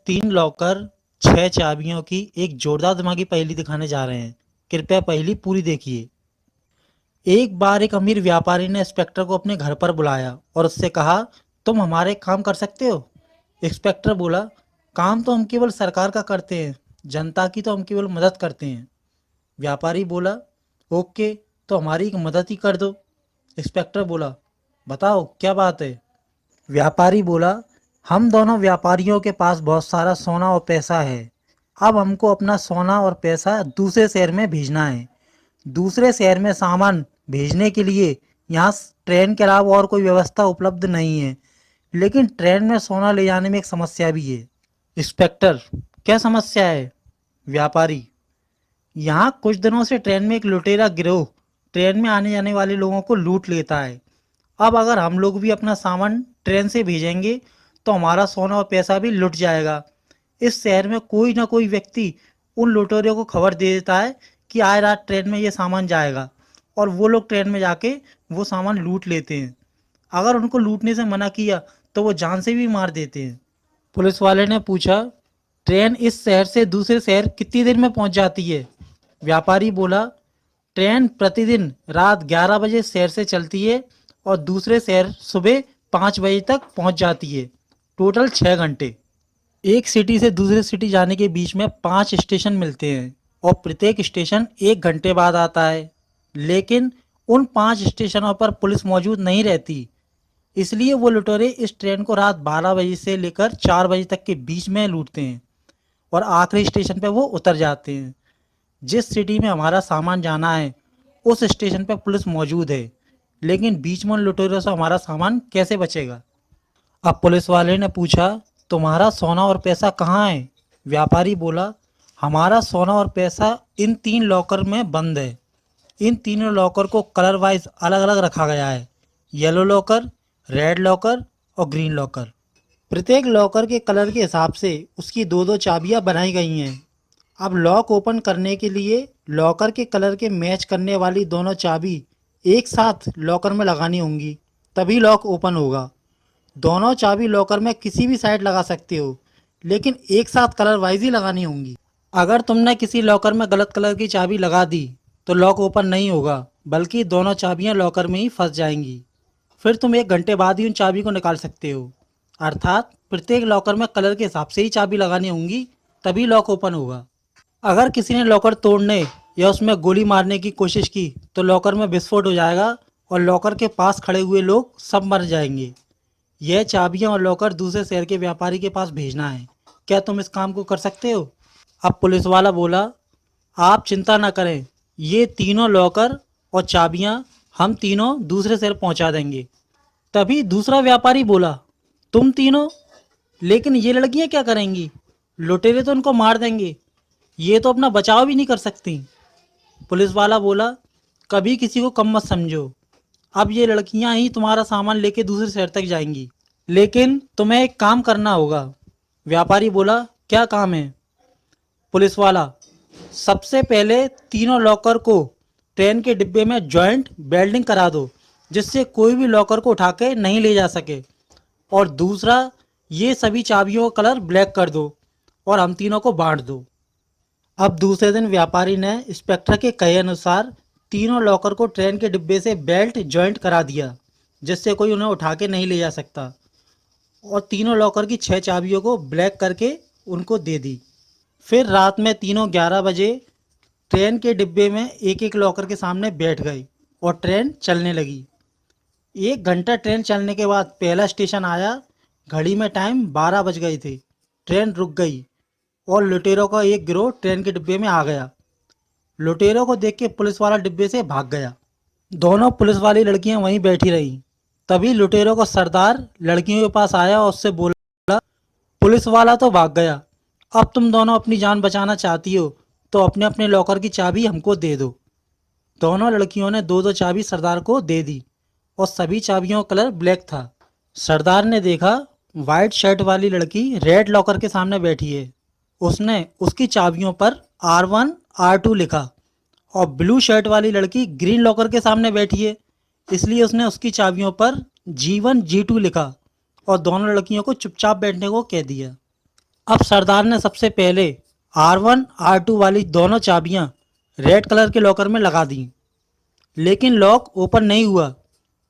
3 locker, 6 चाबियों की एक जोरदार दिमागी पहेली दिखाने जा रहे हैं। कृपया पहेली पूरी देखिए। एक बार एक अमीर व्यापारी ने इंस्पेक्टर को अपने घर पर बुलाया और उससे कहा, तुम हमारे काम कर सकते हो? इंस्पेक्टर बोला, काम तो हम केवल सरकार का करते हैं, जनता की तो हम केवल मदद करते हैं। व्यापारी बोला, ओके, तो हमारी एक मदद ही कर दो। इंस्पेक्टर बोला, बताओ क्या बात है? व्यापारी बोला, हम दोनों व्यापारियों के पास बहुत सारा सोना और पैसा है। अब हमको अपना सोना और पैसा दूसरे शहर में भेजना है। दूसरे शहर में सामान भेजने के लिए यहाँ ट्रेन के अलावा और कोई व्यवस्था उपलब्ध नहीं है, लेकिन ट्रेन में सोना ले जाने में एक समस्या भी है। इंस्पेक्टर, क्या समस्या है? व्यापारी, यहाँ कुछ दिनों से ट्रेन में एक लुटेरा गिरोह ट्रेन में आने जाने वाले लोगों को लूट लेता है। अब अगर हम लोग भी अपना सामान ट्रेन से भेजेंगे तो हमारा सोना और पैसा भी लुट जाएगा। इस शहर में कोई ना कोई व्यक्ति उन लुटेरों को खबर दे देता है कि आज रात ट्रेन में ये सामान जाएगा, और वो लोग ट्रेन में जाके वो सामान लूट लेते हैं। अगर उनको लूटने से मना किया तो वो जान से भी मार देते हैं। पुलिस वाले ने पूछा, ट्रेन इस शहर से दूसरे शहर कितनी देर में पहुंच जाती है? व्यापारी बोला, ट्रेन प्रतिदिन रात 11 बजे शहर से चलती है और दूसरे शहर सुबह 5 बजे तक पहुंच जाती है। टोटल 6 घंटे। एक सिटी से दूसरे सिटी जाने के बीच में 5 स्टेशन मिलते हैं और प्रत्येक स्टेशन 1 घंटे बाद आता है। लेकिन उन 5 स्टेशनों पर पुलिस मौजूद नहीं रहती, इसलिए वो लुटेरे इस ट्रेन को रात 12 बजे से लेकर 4 बजे तक के बीच में लूटते हैं और आखिरी स्टेशन पर वो उतर जाते हैं। जिस सिटी में हमारा सामान जाना है उस स्टेशन पर पुलिस मौजूद है, लेकिन बीच में उन लुटेरों से हमारा सामान कैसे बचेगा? अब पुलिस वाले ने पूछा, तुम्हारा सोना और पैसा कहाँ है? व्यापारी बोला, हमारा सोना और पैसा इन 3 लॉकर में बंद है। इन तीनों लॉकर को कलर वाइज अलग अलग रखा गया है, येलो लॉकर, रेड लॉकर और ग्रीन लॉकर। प्रत्येक लॉकर के कलर के हिसाब से उसकी दो दो चाबियां बनाई गई हैं। अब लॉक ओपन करने के लिए लॉकर के कलर के मैच करने वाली दोनों चाबी एक साथ लॉकर में लगानी होंगी, तभी लॉक ओपन होगा। दोनों चाबी लॉकर में किसी भी साइड लगा सकते हो, लेकिन एक साथ कलर वाइज ही लगानी होंगी। अगर तुमने किसी लॉकर में गलत कलर की चाबी लगा दी तो लॉक ओपन नहीं होगा, बल्कि दोनों चाबियां लॉकर में ही फंस जाएंगी। फिर तुम 1 घंटे बाद ही उन चाबी को निकाल सकते हो। अर्थात प्रत्येक लॉकर में कलर के हिसाब से ही चाबी लगानी होंगी, तभी लॉक ओपन होगा। अगर किसी ने लॉकर तोड़ने या उसमें गोली मारने की कोशिश की तो लॉकर में विस्फोट हो जाएगा और लॉकर के पास खड़े हुए लोग सब मर जाएंगे। यह चाबियां और लॉकर दूसरे शहर के व्यापारी के पास भेजना है। क्या तुम इस काम को कर सकते हो? अब पुलिस वाला बोला, आप चिंता ना करें, ये तीनों लॉकर और चाबियां हम तीनों दूसरे शहर पहुंचा देंगे। तभी दूसरा व्यापारी बोला, तुम तीनों? लेकिन ये लड़कियां क्या करेंगी? लुटेरे तो उनको मार देंगे, ये तो अपना बचाव भी नहीं कर सकती। पुलिस वाला बोला, कभी किसी को कम मत समझो। अब ये लड़कियां ही तुम्हारा सामान लेके दूसरे शहर तक जाएंगी, लेकिन तुम्हें एक काम करना होगा। व्यापारी बोला, क्या काम है? पुलिस वाला, सबसे पहले तीनों लॉकर को ट्रेन के डिब्बे में जॉइंट वेल्डिंग करा दो, जिससे कोई भी लॉकर को उठा के नहीं ले जा सके। और दूसरा, ये सभी चाबियों का कलर ब्लैक कर दो और हम तीनों को बांट दो। अब दूसरे दिन व्यापारी ने इंस्पेक्टर के कहे अनुसार तीनों लॉकर को ट्रेन के डिब्बे से बेल्ट जॉइंट करा दिया, जिससे कोई उन्हें उठा के नहीं ले जा सकता, और तीनों लॉकर की 6 चाबियों को ब्लैक करके उनको दे दी। फिर रात में तीनों 11 बजे ट्रेन के डिब्बे में एक एक लॉकर के सामने बैठ गई और ट्रेन चलने लगी। 1 घंटा ट्रेन चलने के बाद पहला स्टेशन आया। घड़ी में टाइम 12 बज गए थे। ट्रेन रुक गई और लुटेरों का एक गिरोह ट्रेन के डिब्बे में आ गया। लुटेरों को देख के पुलिस वाला डिब्बे से भाग गया। दोनों पुलिस वाली लड़कियां वहीं बैठी रहीं। तभी लुटेरों का सरदार लड़कियों के पास आया और उससे बोला, पुलिस वाला तो भाग गया, अब तुम दोनों अपनी जान बचाना चाहती हो तो अपने अपने लॉकर की चाबी हमको दे दो। दोनों लड़कियों ने दो दो चाबी सरदार को दे दी और सभी चाबियों का कलर ब्लैक था। सरदार ने देखा वाइट शर्ट वाली लड़की रेड लॉकर के सामने बैठी है। उसने उसकी चाबियों पर R1 R2 लिखा, और ब्लू शर्ट वाली लड़की ग्रीन लॉकर के सामने बैठी है, इसलिए उसने उसकी चाबियों पर G1 G2 लिखा और दोनों लड़कियों को चुपचाप बैठने को कह दिया। अब सरदार ने सबसे पहले R1 R2 वाली दोनों चाबियां रेड कलर के लॉकर में लगा दी, लेकिन लॉक ओपन नहीं हुआ।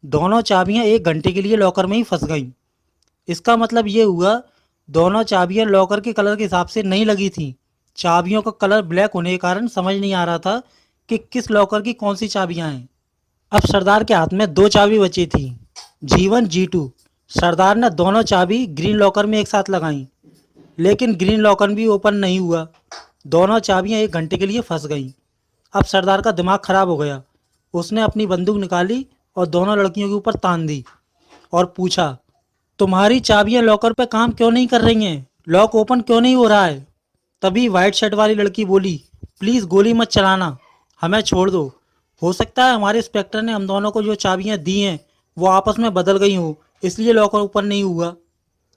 दोनों चाबियां 1 घंटे के लिए लॉकर में ही फंस गईं। इसका मतलब ये हुआ, दोनों चाबियां लॉकर के कलर के हिसाब से नहीं लगी थीं। चाबियों का कलर ब्लैक होने के कारण समझ नहीं आ रहा था कि किस लॉकर की कौन सी चाबियां हैं। अब सरदार के हाथ में 2 चाबी बची थी, G1 G2। सरदार ने दोनों चाबी ग्रीन लॉकर में एक साथ लगाई, लेकिन ग्रीन लॉकर भी ओपन नहीं हुआ। दोनों चाबियां 1 घंटे के लिए फंस गईं। अब सरदार का दिमाग खराब हो गया। उसने अपनी बंदूक निकाली और दोनों लड़कियों के ऊपर तान दी और पूछा, तुम्हारी चाबियां लॉकर पे काम क्यों नहीं कर रही हैं? लॉक ओपन क्यों नहीं हो रहा है? तभी वाइट शर्ट वाली लड़की बोली, प्लीज़ गोली मत चलाना, हमें छोड़ दो। हो सकता है हमारे इंस्पेक्टर ने हम दोनों को जो चाबियां दी हैं वो आपस में बदल गई हो, इसलिए लॉकर ओपन नहीं हुआ।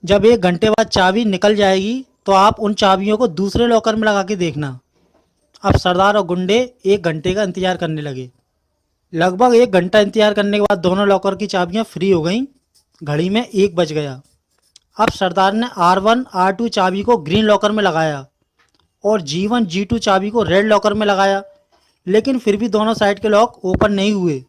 जब 1 घंटे बाद चाबी निकल जाएगी तो आप उन चाबियों को दूसरे लॉकर में लगा के देखना। अब सरदार और गुंडे 1 घंटे का इंतजार करने लगे। लगभग 1 घंटा इंतजार करने के बाद दोनों लॉकर की चाबियां फ्री हो गईं। घड़ी में 1 बज गया। अब सरदार ने R1 R2 चाबी को ग्रीन लॉकर में लगाया और G1 G2 चाबी को रेड लॉकर में लगाया, लेकिन फिर भी दोनों साइड के लॉक ओपन नहीं हुए।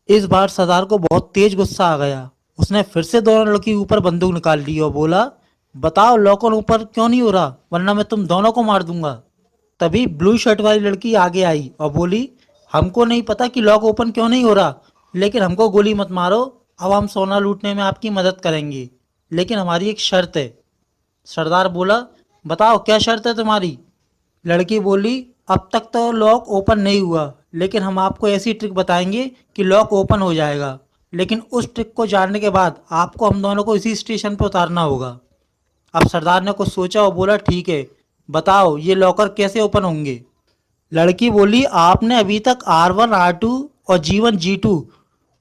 इस बार सरदार को बहुत तेज गुस्सा आ गया। उसने फिर से दोनों लड़की के ऊपर बंदूक निकाल ली और बोला, बताओ लॉकर ऊपर क्यों नहीं हो रहा, वरना मैं तुम दोनों को मार दूंगा। तभी ब्लू शर्ट वाली लड़की आगे आई और बोली, हमको नहीं पता कि लॉक ओपन क्यों नहीं हो रहा, लेकिन हमको गोली मत मारो। अब हम सोना लूटने में आपकी मदद करेंगे, लेकिन हमारी एक शर्त है। सरदार बोला, बताओ क्या शर्त है तुम्हारी? लड़की बोली, अब तक तो लॉक ओपन नहीं हुआ, लेकिन हम आपको ऐसी ट्रिक बताएंगे कि लॉक ओपन हो जाएगा। लेकिन उस ट्रिक को जानने के बाद आपको हम दोनों को इसी स्टेशन पर उतारना होगा। अब सरदार ने कुछ सोचा और बोला, ठीक है, बताओ ये लॉकर कैसे ओपन होंगे? लड़की बोली, आपने अभी तक R1 R2 और G1 G2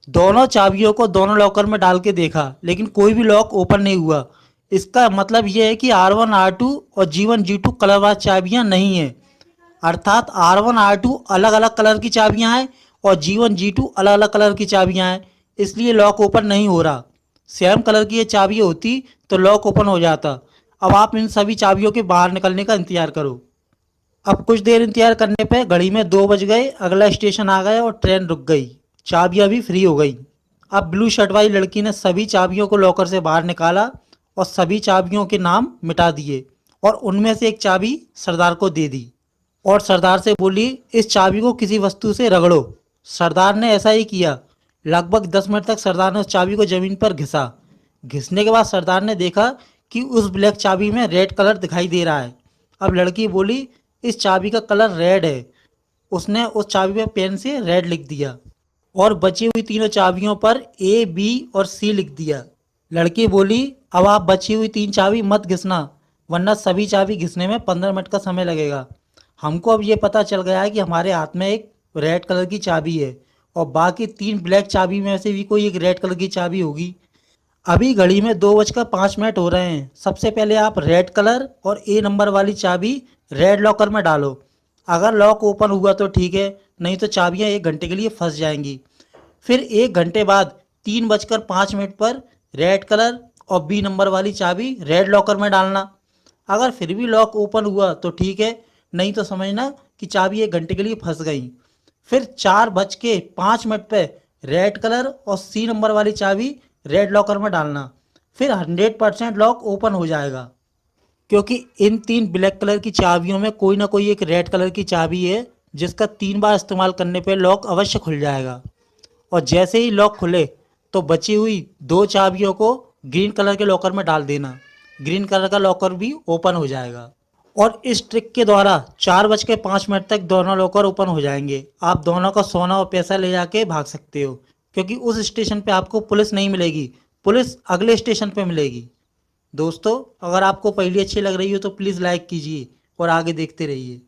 दोनों चाबियों को दोनों लॉकर में डाल के देखा, लेकिन कोई भी लॉक ओपन नहीं हुआ। इसका मतलब यह है कि R1 R2 और G1 G2 कलरवार चाबियां नहीं हैं। अर्थात R1 R2 अलग अलग कलर की चाबियां हैं और G1 G2 अलग अलग कलर की चाबियां हैं, इसलिए लॉक ओपन नहीं हो रहा। सेम कलर की ये चाबी होती तो लॉक ओपन हो जाता। अब आप इन सभी चाबियों के बाहर निकलने का इंतजार करो। अब कुछ देर इंतजार करने पे घड़ी में 2 बज गए। अगला स्टेशन आ गया और ट्रेन रुक गई। चाबियां भी फ्री हो गई। अब ब्लू शर्ट वाली लड़की ने सभी चाबियों को लॉकर से बाहर निकाला और सभी चाबियों के नाम मिटा दिए और उनमें से एक चाबी सरदार को दे दी और सरदार से बोली, इस चाबी को किसी वस्तु से रगड़ो। सरदार ने ऐसा ही किया। लगभग 10 मिनट तक सरदार ने उस चाबी को जमीन पर घिसा। घिसने के बाद सरदार ने देखा कि उस ब्लैक चाबी में रेड कलर दिखाई दे रहा है। अब लड़की बोली, इस चाबी का कलर रेड है। उसने उस चाबी पे पेन से रेड लिख दिया और बची हुई तीनों चाबियों पर A, B और C लिख दिया। लड़की बोली, अब आप बची हुई 3 चाबी मत घिसना, वरना सभी चाबी घिसने में 15 मिनट का समय लगेगा। हमको अब ये पता चल गया है कि हमारे हाथ में एक रेड कलर की चाबी है और बाकी 3 ब्लैक चाबी में से भी कोई एक रेड कलर की चाबी होगी। अभी घड़ी में 2:05 हो रहे हैं। सबसे पहले आप रेड कलर और A नंबर वाली चाबी रेड लॉकर में डालो। अगर लॉक ओपन हुआ तो ठीक है, नहीं तो चाबियां 1 घंटे के लिए फंस जाएंगी। फिर 1 घंटे बाद 3:05 पर रेड कलर और B नंबर वाली चाबी रेड लॉकर में डालना। अगर फिर भी लॉक ओपन हुआ तो ठीक है, नहीं तो समझना कि चाबी 1 घंटे के लिए फंस गई। फिर 4:05 पर रेड कलर और C नंबर वाली चाबी रेड लॉकर में डालना। फिर 100% लॉक ओपन हो जाएगा, क्योंकि इन 3 ब्लैक कलर की चाबियों में कोई ना कोई एक रेड कलर की चाबी है, जिसका 3 बार इस्तेमाल करने पर लॉक अवश्य खुल जाएगा। और जैसे ही लॉक खुले तो बची हुई 2 चाबियों को ग्रीन कलर के लॉकर में डाल देना। ग्रीन कलर का लॉकर भी ओपन हो जाएगा और इस ट्रिक के द्वारा 4:05 तक दोनों लॉकर ओपन हो जाएंगे। आप दोनों का सोना और पैसा ले जाके भाग सकते हो, क्योंकि उस स्टेशन पे आपको पुलिस नहीं मिलेगी, पुलिस अगले स्टेशन पे मिलेगी। दोस्तों, अगर आपको पहेली अच्छी लग रही हो तो प्लीज़ लाइक कीजिए और आगे देखते रहिए।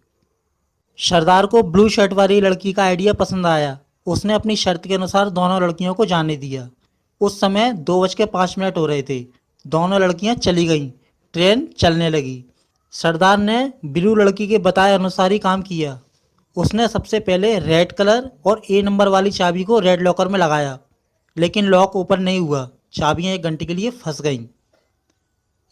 सरदार को ब्लू शर्ट वाली लड़की का आइडिया पसंद आया। उसने अपनी शर्त के अनुसार दोनों लड़कियों को जाने दिया। उस समय 2:05 हो रहे थे। दोनों लड़कियां चली गईं। ट्रेन चलने लगी। सरदार ने ब्लू लड़की के बताए अनुसार ही काम किया। उसने सबसे पहले रेड कलर और A नंबर वाली चाबी को रेड लॉकर में लगाया, लेकिन लॉक ओपन नहीं हुआ। चाबियां 1 घंटे के लिए फंस गईं।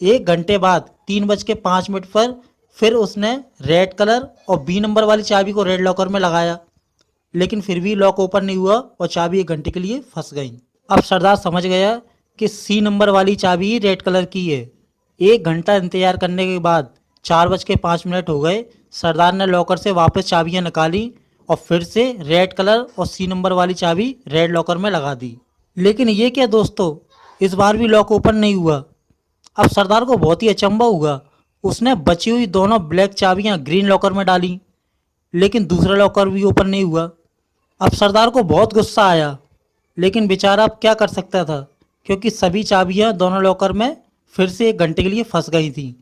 1 घंटे बाद 3:05 पर फिर उसने रेड कलर और बी नंबर वाली चाबी को रेड लॉकर में लगाया, लेकिन फिर भी लॉक ओपन नहीं हुआ और चाबी 1 घंटे के लिए फंस गई। अब सरदार समझ गया कि सी नंबर वाली चाबी ही रेड कलर की है। 1 घंटा इंतजार करने के बाद 4:05 हो गए। सरदार ने लॉकर से वापस चाबियां निकाली और फिर से रेड कलर और सी नंबर वाली चाबी रेड लॉकर में लगा दी। लेकिन ये क्या दोस्तों, इस बार भी लॉक ओपन नहीं हुआ। अब सरदार को बहुत ही अचंभा हुआ। उसने बची हुई दोनों ब्लैक चाबियां ग्रीन लॉकर में डाली, लेकिन दूसरा लॉकर भी ओपन नहीं हुआ। अब सरदार को बहुत गुस्सा आया, लेकिन बेचारा अब क्या कर सकता था, क्योंकि सभी चाबियां दोनों लॉकर में फिर से 1 घंटे के लिए फंस गई थी।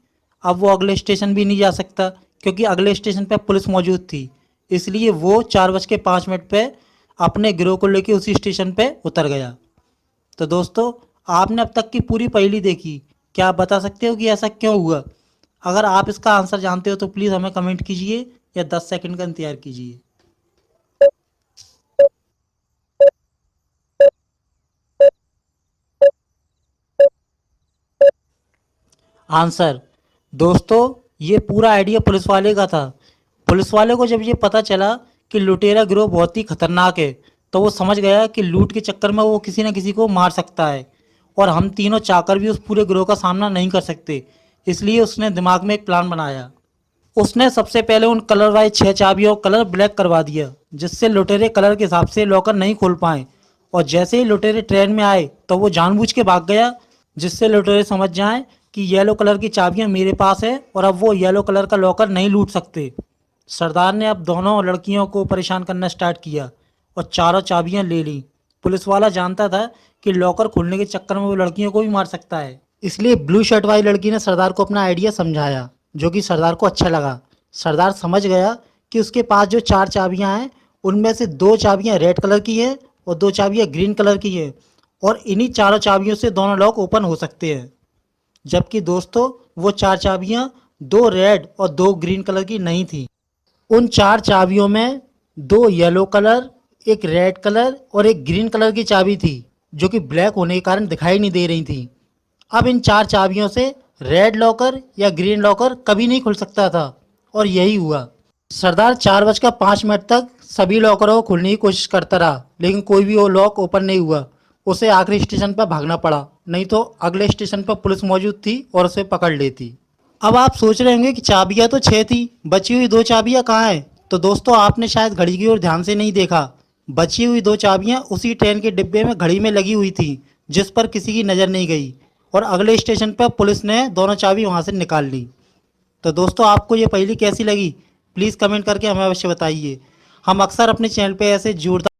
अब वो अगले स्टेशन भी नहीं जा सकता, क्योंकि अगले स्टेशन पर पुलिस मौजूद थी। इसलिए वो 4:05 पे अपने गिरोह को लेकर उसी स्टेशन पे उतर गया। तो दोस्तों, आपने अब तक की पूरी पहेली देखी। क्या आप बता सकते हो कि ऐसा क्यों हुआ? अगर आप इसका आंसर जानते हो तो प्लीज़ हमें कमेंट कीजिए या 10 सेकंड का इंतजार कीजिए। आंसर दोस्तों, ये पूरा आइडिया पुलिस वाले का था। पुलिस वाले को जब ये पता चला कि लुटेरा गिरोह बहुत ही खतरनाक है, तो वो समझ गया कि लूट के चक्कर में वो किसी न किसी को मार सकता है और हम तीनों चाहकर भी उस पूरे गिरोह का सामना नहीं कर सकते। इसलिए उसने दिमाग में एक प्लान बनाया। उसने सबसे पहले उन कलर वाइज 6 चाबियों का कलर ब्लैक करवा दिया, जिससे लुटेरे कलर के हिसाब से लॉकर नहीं खोल पाए। और जैसे ही लुटेरे ट्रेन में आए तो वो जानबूझ के भाग गया, जिससे लुटेरे समझ जाएं कि येलो कलर की चाबियां मेरे पास है और अब वो येलो कलर का लॉकर नहीं लूट सकते। सरदार ने अब दोनों लड़कियों को परेशान करना स्टार्ट किया और चारों चाबियां ले ली। पुलिस वाला जानता था कि लॉकर खोलने के चक्कर में वो लड़कियों को भी मार सकता है, इसलिए ब्लू शर्ट वाली लड़की ने सरदार को अपना आइडिया समझाया, जो कि सरदार को अच्छा लगा। सरदार समझ गया कि उसके पास जो 4 चाबियां हैं, उनमें से 2 चाबियां रेड कलर की हैं और 2 चाबियां ग्रीन कलर की हैं, और इन्हीं चारों चाबियों से दोनों लॉक ओपन हो सकते हैं। जबकि दोस्तों, वो 4 चाबियां 2 रेड और 2 ग्रीन कलर की नहीं थी। उन 4 चाबियों में 2 येलो कलर, एक रेड कलर और एक ग्रीन कलर की चाबी थी, जो कि ब्लैक होने के कारण दिखाई नहीं दे रही थी। अब इन 4 चाबियों से रेड लॉकर या ग्रीन लॉकर कभी नहीं खुल सकता था, और यही हुआ। सरदार 4:05 तक सभी लॉकरों को खोलने की कोशिश करता रहा, लेकिन कोई भी वो लॉक ओपन नहीं हुआ। उसे आखिरी स्टेशन पर भागना पड़ा, नहीं तो अगले स्टेशन पर पुलिस मौजूद थी और उसे पकड़ लेती। अब आप सोच रहे होंगे कि चाबियां तो 6 थी, बची हुई 2 चाबियां कहाँ हैं? तो दोस्तों, आपने शायद घड़ी की ओर ध्यान से नहीं देखा। बची हुई 2 चाबियां उसी ट्रेन के डिब्बे में घड़ी में लगी हुई थी, जिस पर किसी की नज़र नहीं गई, और अगले स्टेशन पर पुलिस ने दोनों चाबी वहां से निकाल ली। तो दोस्तों, आपको ये पहेली कैसी लगी? प्लीज़ कमेंट करके हमें अवश्य बताइए। हम अक्सर अपने चैनल पे ऐसे जोरदार